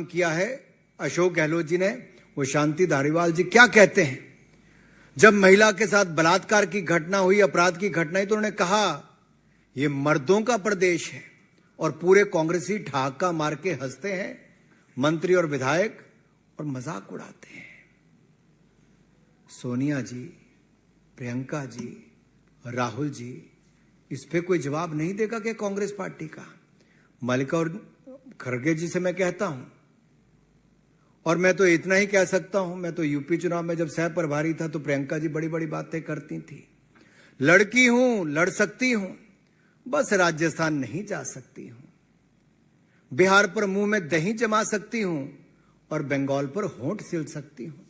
किया है अशोक गहलोत जी ने, वो शांति धारीवाल जी क्या कहते हैं। जब महिला के साथ बलात्कार की घटना हुई, अपराध की घटना हुई, तो उन्होंने कहा ये मर्दों का प्रदेश है और पूरे कांग्रेसी ठहाका मार के हंसते हैं, मंत्री और विधायक, और मजाक उड़ाते हैं। सोनिया जी, प्रियंका जी, राहुल जी, इस पे कोई जवाब नहीं देगा क्या कांग्रेस पार्टी का? मल्लिका और खड़गे जी से मैं कहता हूं, और मैं तो इतना ही कह सकता हूं, मैं तो यूपी चुनाव में जब सह प्रभारी था तो प्रियंका जी बड़ी बड़ी बातें करती थी। लड़की हूं, लड़ सकती हूं, बस राजस्थान नहीं जा सकती हूं। बिहार पर मुंह में दही जमा सकती हूं और बंगाल पर होंठ सिल सकती हूं।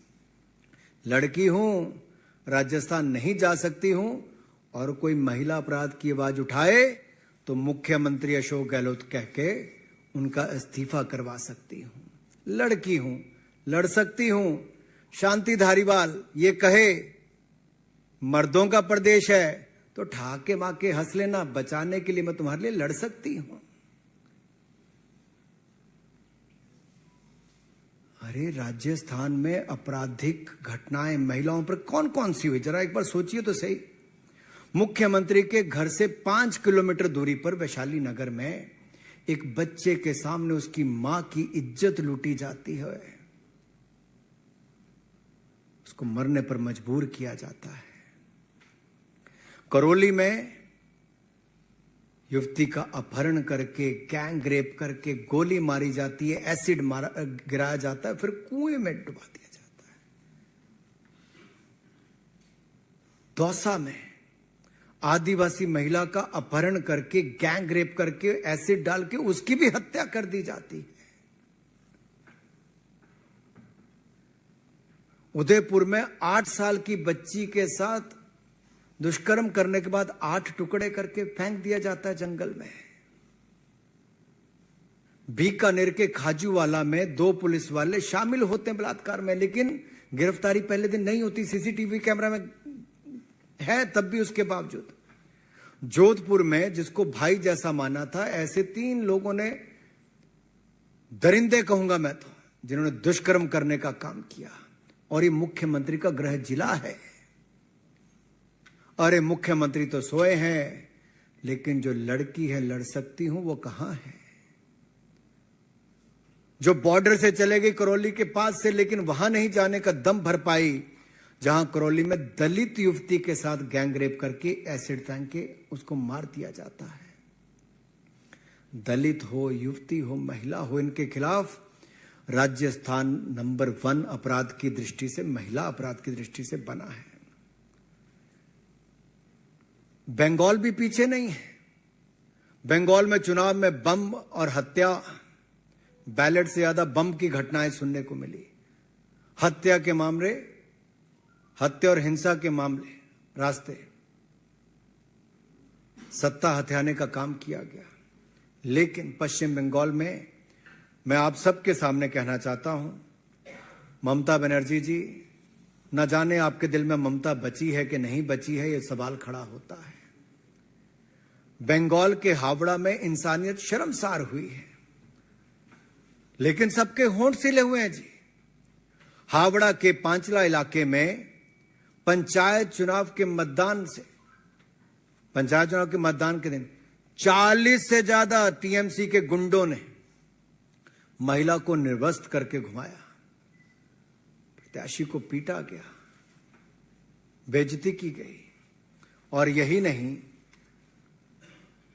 लड़की हूं, राजस्थान नहीं जा सकती हूं, और कोई महिला अपराध की आवाज उठाए तो मुख्यमंत्री अशोक गहलोत कह के उनका इस्तीफा करवा सकती हूं। लड़की हूं, लड़ सकती हूं। शांति धारीवाल ये कहे मर्दों का प्रदेश है तो ठहाके माके हंस लेना, बचाने के लिए मैं तुम्हारे लिए लड़ सकती हूं। अरे राजस्थान में आपराधिक घटनाएं महिलाओं पर कौन कौन सी हुई, जरा एक बार सोचिए तो सही। मुख्यमंत्री के घर से 5 किलोमीटर दूरी पर वैशाली नगर में एक बच्चे के सामने उसकी मां की इज्जत लूटी जाती है, उसको मरने पर मजबूर किया जाता है। करौली में युवती का अपहरण करके, गैंग रेप करके गोली मारी जाती है, एसिड गिराया जाता है, फिर कुएं में डुबा दिया जाता है। दौसा में आदिवासी महिला का अपहरण करके, गैंग रेप करके, एसिड डाल के उसकी भी हत्या कर दी जाती है। उदयपुर में 8 साल की बच्ची के साथ दुष्कर्म करने के बाद 8 टुकड़े करके फेंक दिया जाता है जंगल में। बीकानेर के खाजूवाला में 2 पुलिस वाले शामिल होते हैं बलात्कार में, लेकिन गिरफ्तारी पहले दिन नहीं होती, सीसीटीवी कैमरा में है तब भी उसके बावजूद। जोधपुर में जिसको भाई जैसा माना था, ऐसे 3 लोगों ने, दरिंदे कहूंगा मैं तो, जिन्होंने दुष्कर्म करने का काम किया, और ये मुख्यमंत्री का गृह जिला है। अरे मुख्यमंत्री तो सोए हैं, लेकिन जो लड़की है लड़ सकती हूं वो कहां है? जो बॉर्डर से चले गई करौली के पास से, लेकिन वहां नहीं जाने का दम भर पाई जहां करौली में दलित युवती के साथ गैंग रेप करके एसिड फेंक के उसको मार दिया जाता है। दलित हो, युवती हो, महिला हो, इनके खिलाफ राजस्थान नंबर 1 अपराध की दृष्टि से, महिला अपराध की दृष्टि से बना है। बंगाल भी पीछे नहीं है। बंगाल में चुनाव में बम और हत्या, बैलेट से ज्यादा बम की घटनाएं सुनने को मिली। हत्या के मामले, हत्या और हिंसा के मामले, रास्ते सत्ता हथियाने का काम किया गया। लेकिन पश्चिम बंगाल में मैं आप सबके सामने कहना चाहता हूं, ममता बनर्जी जी, न जाने आपके दिल में ममता बची है कि नहीं बची है, यह सवाल खड़ा होता है। बंगाल के हावड़ा में इंसानियत शर्मसार हुई है, लेकिन सबके होंठ सिले हुए हैं जी। हावड़ा के पांचला इलाके में पंचायत चुनाव के मतदान के दिन 40 से ज्यादा टीएमसी के गुंडों ने महिला को निर्वस्त्र करके घुमाया, प्रत्याशी को पीटा गया, बेइज्जती की गई। और यही नहीं,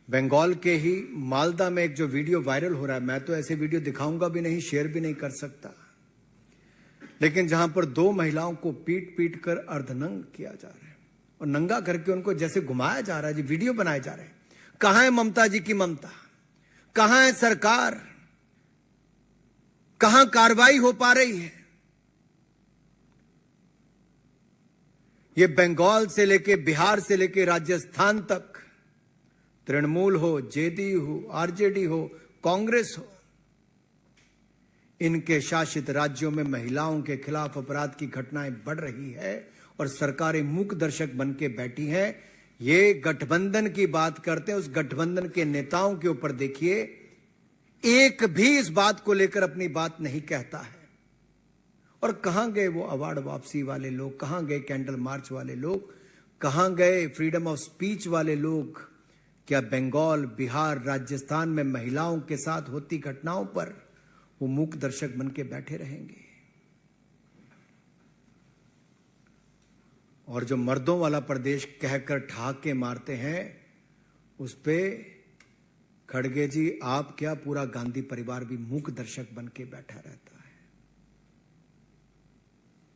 बंगाल के ही मालदा में एक जो वीडियो वायरल हो रहा है, मैं तो ऐसे वीडियो दिखाऊंगा भी नहीं, शेयर भी नहीं कर सकता, लेकिन जहां पर 2 महिलाओं को पीट पीट कर अर्धनंग किया जा रहा है और नंगा करके उनको जैसे घुमाया जा रहा है जी, वीडियो बनाए जा रहे हैं। कहां है ममता जी की ममता? कहां है सरकार? कहां कार्रवाई हो पा रही है? ये बंगाल से लेके, बिहार से लेके राजस्थान तक, तृणमूल हो, जेडीयू हो, आरजेडी हो, कांग्रेस हो, इनके शासित राज्यों में महिलाओं के खिलाफ अपराध की घटनाएं बढ़ रही है और सरकारें मूक दर्शक बन के बैठी हैं। ये गठबंधन की बात करते हैं, उस गठबंधन के नेताओं के ऊपर देखिए एक भी इस बात को लेकर अपनी बात नहीं कहता है। और कहां गए वो अवार्ड वापसी वाले लोग, कहां गए कैंडल मार्च वाले लोग, कहां गए फ्रीडम ऑफ स्पीच वाले लोग? क्या बंगाल, बिहार, राजस्थान में महिलाओं के साथ होती घटनाओं पर वो मूक दर्शक बन के बैठे रहेंगे? और जो मर्दों वाला प्रदेश कहकर ठहाके मारते हैं, उस पे खड़गे जी, आप क्या, पूरा गांधी परिवार भी मूक दर्शक बन के बैठा रहता है।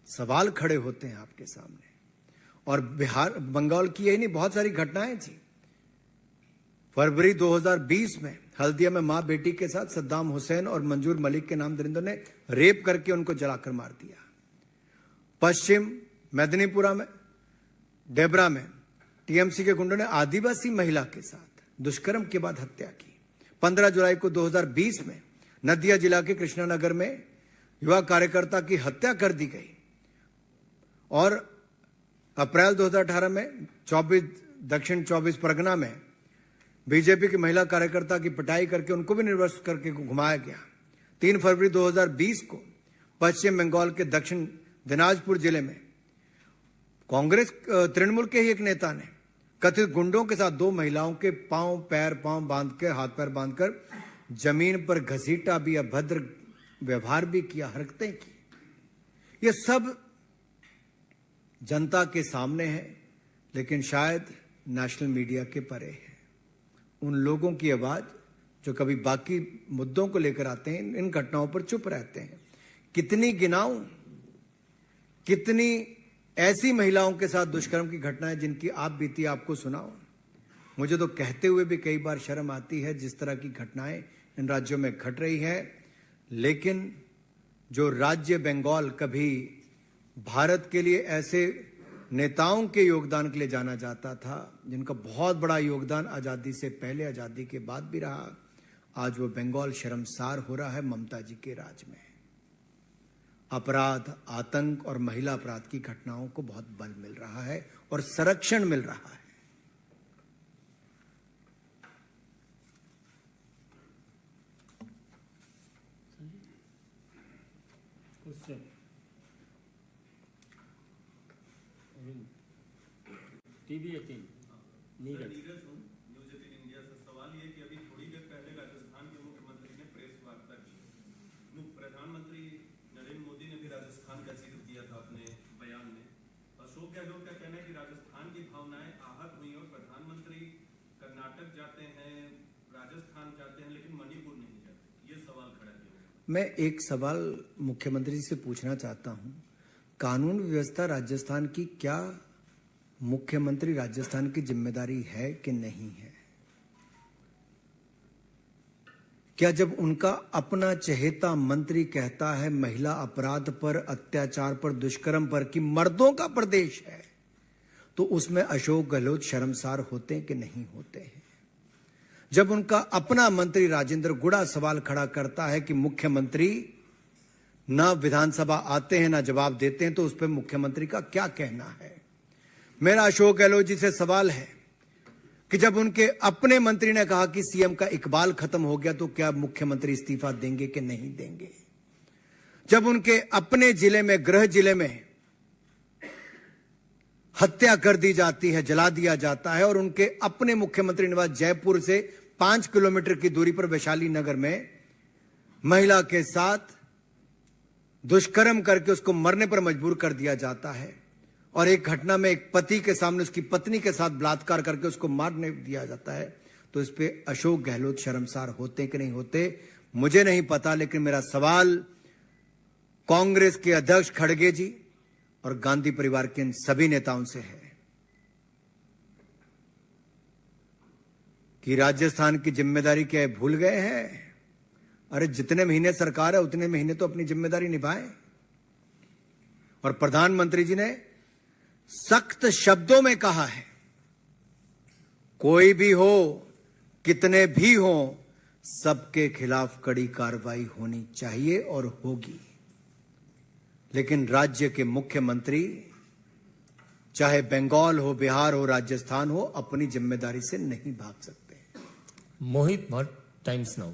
सवाल खड़े होते हैं आपके सामने। और बिहार, बंगाल की यही नहीं, बहुत सारी घटनाएं थी। फरवरी 2020 में हल्दिया में मां बेटी के साथ सद्दाम हुसैन और मंजूर मलिक के नाम दरिंदों ने रेप करके उनको जलाकर मार दिया। पश्चिम मेदिनीपुरा में, डेबरा में टीएमसी के गुंडों ने आदिवासी महिला के साथ दुष्कर्म के बाद हत्या की। 15 जुलाई को 2020 में नदिया जिला के कृष्णानगर में युवा कार्यकर्ता की हत्या कर दी गई। और अप्रैल 2018 में दक्षिण 24 परगना में बीजेपी की महिला कार्यकर्ता की पिटाई करके उनको भी निर्वस्त्र करके घुमाया गया। 3 फरवरी 2020 को पश्चिम बंगाल के दक्षिण दिनाजपुर जिले में कांग्रेस तृणमूल के ही एक नेता ने कथित गुंडों के साथ 2 महिलाओं के पांव बांध के, हाथ पैर बांधकर जमीन पर घसीटा भी, अभद्र व्यवहार भी किया, हरकतें की। ये सब जनता के सामने है, लेकिन शायद नेशनल मीडिया के परे है। उन लोगों की आवाज जो कभी बाकी मुद्दों को लेकर आते हैं, इन घटनाओं पर चुप रहते हैं। कितनी गिनाऊं, कितनी ऐसी महिलाओं के साथ दुष्कर्म की घटनाएं जिनकी आप बीती आपको सुनाओ। मुझे तो कहते हुए भी कई बार शर्म आती है जिस तरह की घटनाएं इन राज्यों में घट रही है। लेकिन जो राज्य बंगाल कभी भारत के लिए ऐसे नेताओं के योगदान के लिए जाना जाता था, जिनका बहुत बड़ा योगदान आजादी से पहले, आजादी के बाद भी रहा, आज वो बंगाल शर्मसार हो रहा है ममता जी के राज में। अपराध, आतंक और महिला अपराध की घटनाओं को बहुत बल मिल रहा है और संरक्षण मिल रहा है। टीवी 18 नीरज हूं, न्यूज़ 18 इंडिया से। सवाल ये कि अभी थोड़ी देर पहले राजस्थान के मुख्यमंत्री ने प्रेस वार्ता की। प्रधानमंत्री नरेंद्र मोदी ने भी राजस्थान का जिक्र किया था अपने बयान में। अशोक गहलोत का कहना है कि राजस्थान की भावनाएं आहत हुई और प्रधानमंत्री कर्नाटक जाते हैं, राजस्थान जाते हैं, लेकिन मणिपुर नहीं जाते। ये सवाल खड़ा किया। मैं एक सवाल मुख्यमंत्री से पूछना चाहता हूं, कानून व्यवस्था राजस्थान की क्या मुख्यमंत्री राजस्थान की जिम्मेदारी है कि नहीं है? क्या जब उनका अपना चहेता मंत्री कहता है महिला अपराध पर, अत्याचार पर, दुष्कर्म पर कि मर्दों का प्रदेश है, तो उसमें अशोक गहलोत शर्मसार होते हैं कि नहीं होते हैं? जब उनका अपना मंत्री राजेंद्र गुड़ा सवाल खड़ा करता है कि मुख्यमंत्री ना विधानसभा आते हैं ना जवाब देते हैं, तो उस पर मुख्यमंत्री का क्या कहना है? मेरा अशोक गहलोत जी से सवाल है कि जब उनके अपने मंत्री ने कहा कि सीएम का इकबाल खत्म हो गया, तो क्या मुख्यमंत्री इस्तीफा देंगे कि नहीं देंगे? जब उनके अपने जिले में, गृह जिले में हत्या कर दी जाती है, जला दिया जाता है, और उनके अपने मुख्यमंत्री निवास जयपुर से 5 किलोमीटर की दूरी पर वैशाली नगर में महिला के साथ दुष्कर्म करके उसको मरने पर मजबूर कर दिया जाता है, और एक घटना में एक पति के सामने उसकी पत्नी के साथ बलात्कार करके उसको मारने दिया जाता है, तो इस पे अशोक गहलोत शर्मसार होते कि नहीं होते मुझे नहीं पता। लेकिन मेरा सवाल कांग्रेस के अध्यक्ष खड़गे जी और गांधी परिवार के इन सभी नेताओं से है कि राजस्थान की जिम्मेदारी क्या है, भूल गए हैं? अरे जितने महीने सरकार है उतने महीने तो अपनी जिम्मेदारी निभाएं। और प्रधानमंत्री जी ने सख्त शब्दों में कहा है, कोई भी हो, कितने भी हो, सबके खिलाफ कड़ी कार्रवाई होनी चाहिए और होगी। लेकिन राज्य के मुख्यमंत्री, चाहे बंगाल हो, बिहार हो, राजस्थान हो, अपनी जिम्मेदारी से नहीं भाग सकते। Mohit Bhatt, Times Now.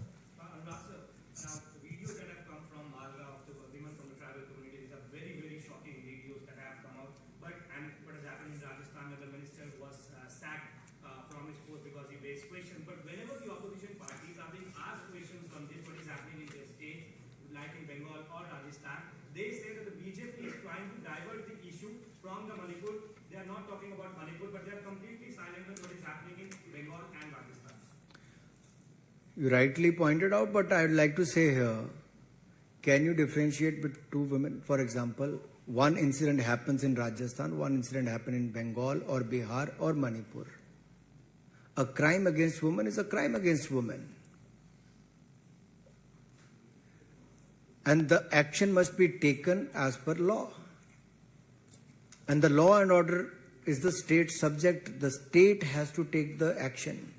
Pakistan. They say that the BJP is trying to divert the issue from the Manipur. They are not talking about Manipur, but they are completely silent on what is happening in Bengal and Pakistan. You rightly pointed out, but I would like to say here, can you differentiate between two women? For example, one incident happens in Rajasthan, one incident happened in Bengal or Bihar or Manipur. A crime against women is a crime against women. And the action must be taken as per law. And the law and order is the state subject. The state has to take the action.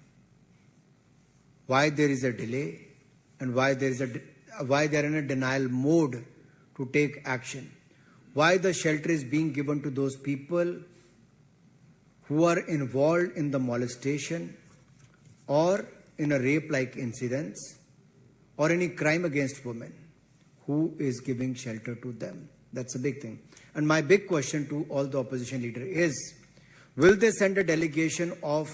Why there is a delay and why they are in a denial mode to take action. Why the shelter is being given to those people who are involved in the molestation or in a rape-like incidents or any crime against women. Who is giving shelter to them? That's a big thing. And my big question to all the opposition leaders is, will they send a delegation of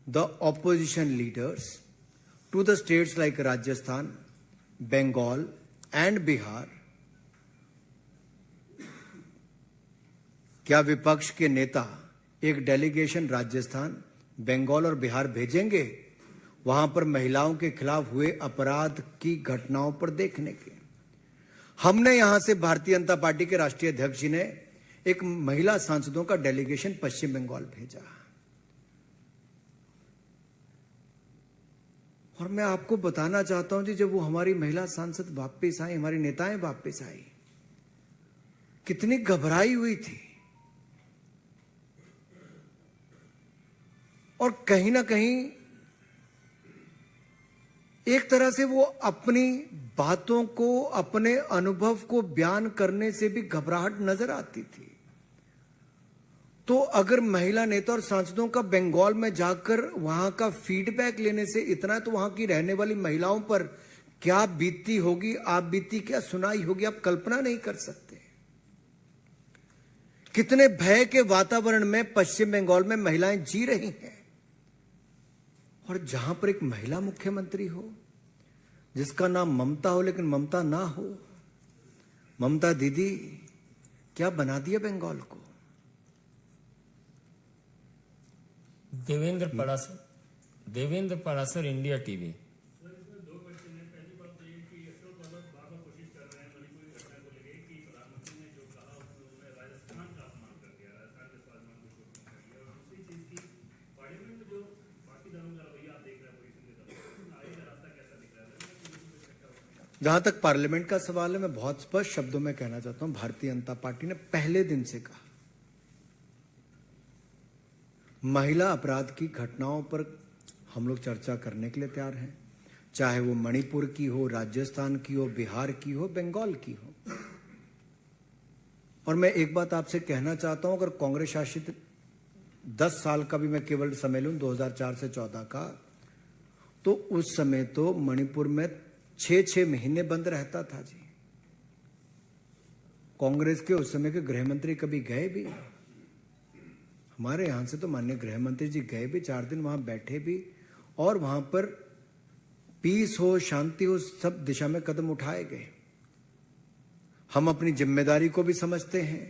the opposition leaders to the states like Rajasthan, Bengal and Bihar? क्या विपक्ष के नेता एक delegation Rajasthan, Bengal और बिहार भेजेंगे वहां पर महिलाओं के खिलाफ हुए अपराध की घटनाओं पर देखने के? हमने यहां से भारतीय जनता पार्टी के राष्ट्रीय अध्यक्ष जी ने एक महिला सांसदों का डेलीगेशन पश्चिम बंगाल भेजा और मैं आपको बताना चाहता हूं जी, जब वो हमारी महिला सांसद वापस आई, हमारी नेताएं वापस आई, कितनी घबराई हुई थी और कहीं ना कहीं एक तरह से वो अपनी बातों को, अपने अनुभव को बयान करने से भी घबराहट नजर आती थी। तो अगर महिला नेता और सांसदों का बंगाल में जाकर वहां का फीडबैक लेने से इतना, तो वहां की रहने वाली महिलाओं पर क्या बीती होगी, आप बीती क्या सुनाई होगी, आप कल्पना नहीं कर सकते। कितने भय के वातावरण में पश्चिम बंगाल में महिलाएं जी रही हैं और जहां पर एक महिला मुख्यमंत्री हो जिसका नाम ममता हो लेकिन ममता ना हो, ममता दीदी क्या बना दिया बंगाल को। Devendra Parashar, India TV. जहां तक पार्लियामेंट का सवाल है, मैं बहुत स्पष्ट शब्दों में कहना चाहता हूं, भारतीय जनता पार्टी ने पहले दिन से कहा महिला अपराध की घटनाओं पर हम लोग चर्चा करने के लिए तैयार हैं, चाहे वो मणिपुर की हो, राजस्थान की हो, बिहार की हो, बंगाल की हो। और मैं एक बात आपसे कहना चाहता हूं, अगर कांग्रेस शासित 10 साल का भी मैं केवल समय लूं, 2004 से 14 का, तो उस समय तो मणिपुर में 6-6 महीने बंद रहता था जी। कांग्रेस के उस समय के गृह मंत्री कभी गए भी? हमारे यहां से तो माननीय गृह मंत्री जी गए भी, 4 दिन वहां बैठे भी और वहां पर पीस हो, शांति हो, सब दिशा में कदम उठाए गए। हम अपनी जिम्मेदारी को भी समझते हैं